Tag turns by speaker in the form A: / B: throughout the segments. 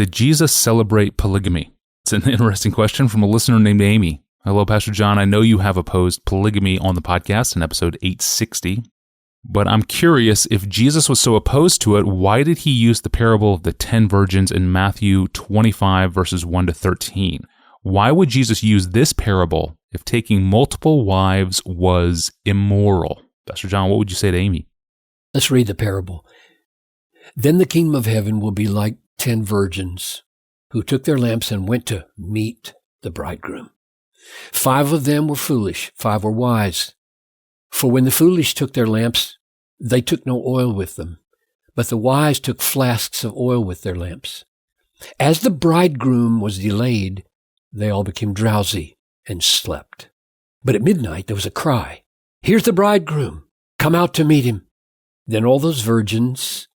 A: did Jesus celebrate polygamy? It's an interesting question from a listener named Amy. Hello, Pastor John. I know you have opposed polygamy on the podcast in episode 860, but I'm curious, if Jesus was so opposed to it, why did he use the parable of the 10 virgins in Matthew 25, verses 1 to 13? Why would Jesus use this parable if taking multiple wives was immoral? Pastor John, what would you say to Amy?
B: Let's read the parable. Then the kingdom of heaven will be like 10 virgins who took their lamps and went to meet the bridegroom. 5 of them were foolish, 5 were wise. For when the foolish took their lamps, they took no oil with them, but the wise took flasks of oil with their lamps. As the bridegroom was delayed, they all became drowsy and slept. But at midnight there was a cry, "Here's the bridegroom, come out to meet him." Then all those virgins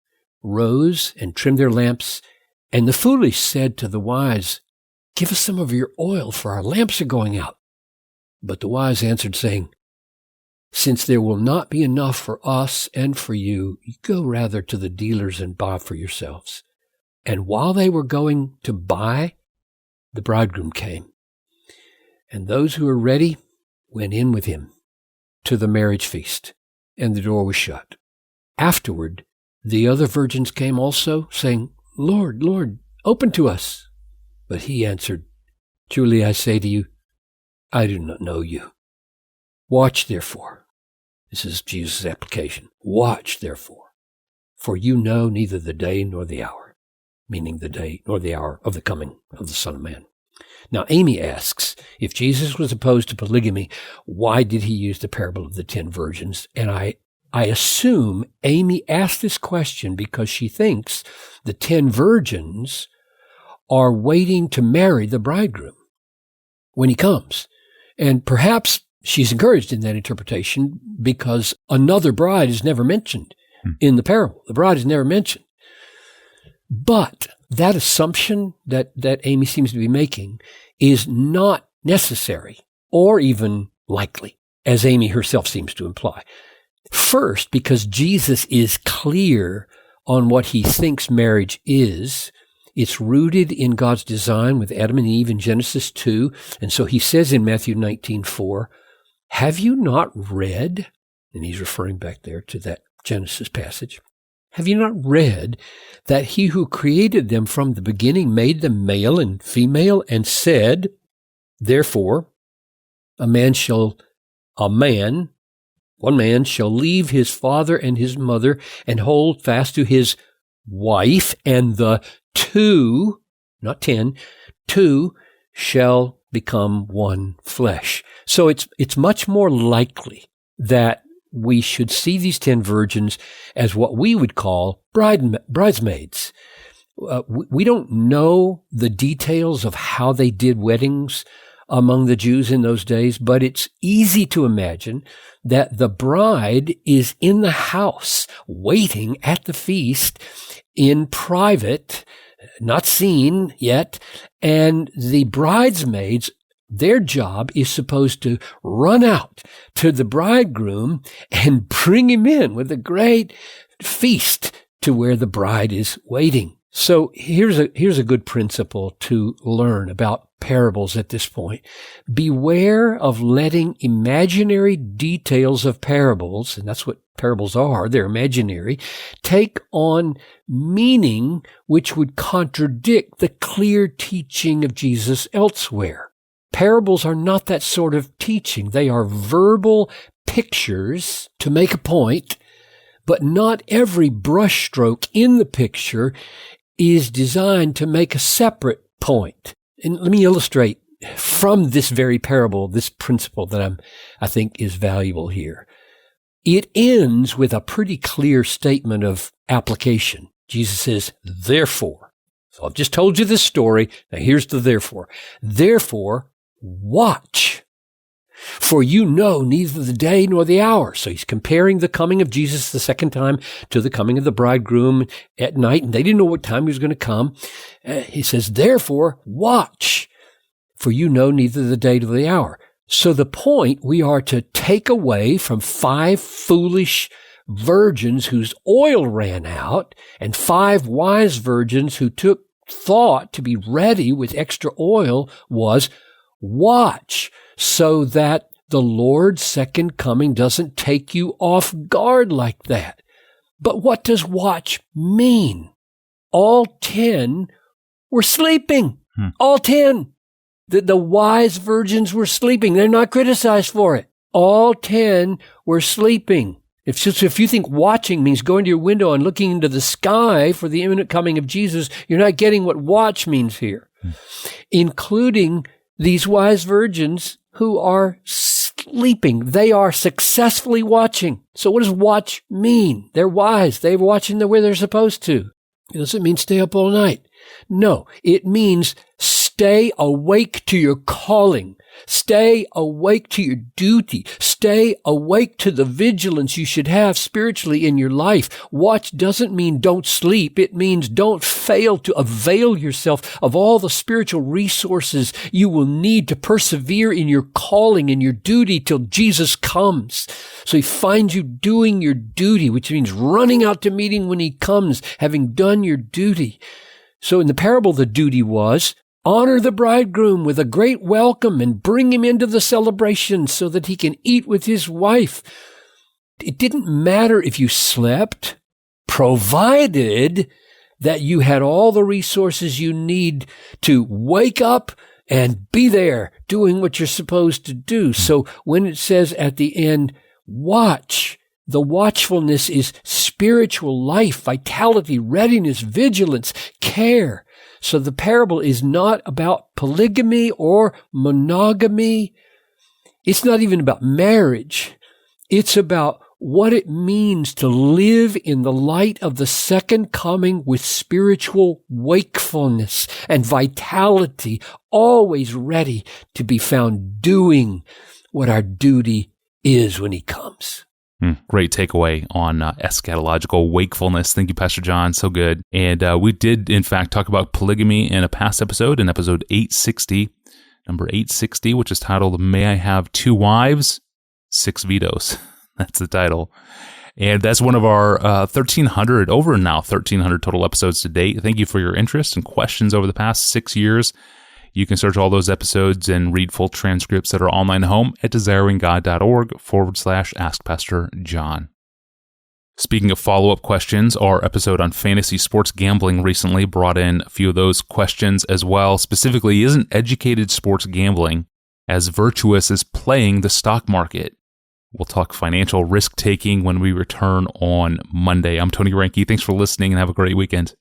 B: rose and trimmed their lamps, and the foolish said to the wise, "Give us some of your oil, for our lamps are going out." But the wise answered, saying, "Since there will not be enough for us and for you, go rather to the dealers and buy for yourselves." And while they were going to buy, the bridegroom came, and those who were ready went in with him to the marriage feast, and the door was shut. Afterward, the other virgins came also, saying, "Lord, Lord, open to us." But he answered, "Truly I say to you, I do not know you. Watch therefore." This is Jesus' application. "Watch therefore, for you know neither the day nor the hour," meaning the day nor the hour of the coming of the Son of Man. Now, Amy asks, if Jesus was opposed to polygamy, why did he use the parable of the 10 virgins? And I assume Amy asked this question because she thinks the 10 virgins are waiting to marry the bridegroom when he comes. And perhaps she's encouraged in that interpretation because another bride is never mentioned in the parable. The bride is never mentioned. But that assumption that Amy seems to be making is not necessary or even likely, as Amy herself seems to imply. First, because Jesus is clear on what he thinks marriage is. It's rooted in God's design with Adam and Eve in Genesis 2. And so he says in Matthew 19:4, "Have you not read," and he's referring back there to that Genesis passage, "have you not read that he who created them from the beginning made them male and female and said, therefore, one man shall leave his father and his mother and hold fast to his wife, and the two," not 10, "two shall become one flesh." So it's much more likely that we should see these 10 virgins as what we would call bridesmaids. We don't know the details of how they did weddings among the Jews in those days, but it's easy to imagine that the bride is in the house waiting at the feast in private, not seen yet, and the bridesmaids, their job is supposed to run out to the bridegroom and bring him in with a great feast to where the bride is waiting. So here's a good principle to learn about parables at this point. Beware of letting imaginary details of parables, and that's what parables are, they're imaginary, take on meaning which would contradict the clear teaching of Jesus elsewhere. Parables are not that sort of teaching. They are verbal pictures to make a point, but not every brushstroke in the picture is designed to make a separate point. And let me illustrate from this very parable, this principle that I think is valuable here. It ends with a pretty clear statement of application. Jesus says, therefore. So I've just told you this story. Now here's the therefore. Therefore, watch. For you know neither the day nor the hour. So he's comparing the coming of Jesus the second time to the coming of the bridegroom at night. And they didn't know what time he was going to come. He says, therefore, watch. For you know neither the day nor the hour. So the point we are to take away from 5 foolish virgins whose oil ran out and 5 wise virgins who took thought to be ready with extra oil was watch, so that the Lord's second coming doesn't take you off guard like that. But what does watch mean? All 10 were sleeping. All 10. The wise virgins were sleeping. They're not criticized for it. All 10 were sleeping. If you think watching means going to your window and looking into the sky for the imminent coming of Jesus, you're not getting what watch means here, including these wise virgins who are sleeping. They are successfully watching. So what does watch mean? They're wise. They're watching the way they're supposed to. It doesn't mean stay up all night. No, it means stay awake to your calling. Stay awake to your duty. Stay awake to the vigilance you should have spiritually in your life. Watch doesn't mean don't sleep. It means don't fail to avail yourself of all the spiritual resources you will need to persevere in your calling and your duty till Jesus comes. So he finds you doing your duty, which means running out to meet him when he comes, having done your duty. So in the parable, the duty was honor the bridegroom with a great welcome and bring him into the celebration so that he can eat with his wife. It didn't matter if you slept, provided that you had all the resources you need to wake up and be there doing what you're supposed to do. So when it says at the end, watch, the watchfulness is spiritual life, vitality, readiness, vigilance, care. So the parable is not about polygamy or monogamy. It's not even about marriage. It's about what it means to live in the light of the second coming with spiritual wakefulness and vitality, always ready to be found doing what our duty is when he comes.
A: Great takeaway on eschatological wakefulness. Thank you, Pastor John. So good. And we did, in fact, talk about polygamy in a past episode, in episode 860, number 860, which is titled, May I Have Two Wives? 6 Vetoes. That's the title. And that's one of our 1,300, over now 1,300 total episodes to date. Thank you for your interest and questions over the past 6 years. You can search all those episodes and read full transcripts that are online at home at desiringgod.org/Ask Pastor John. Speaking of follow-up questions, our episode on fantasy sports gambling recently brought in a few of those questions as well. Specifically, isn't educated sports gambling as virtuous as playing the stock market? We'll talk financial risk-taking when we return on Monday. I'm Tony Reinke. Thanks for listening and have a great weekend.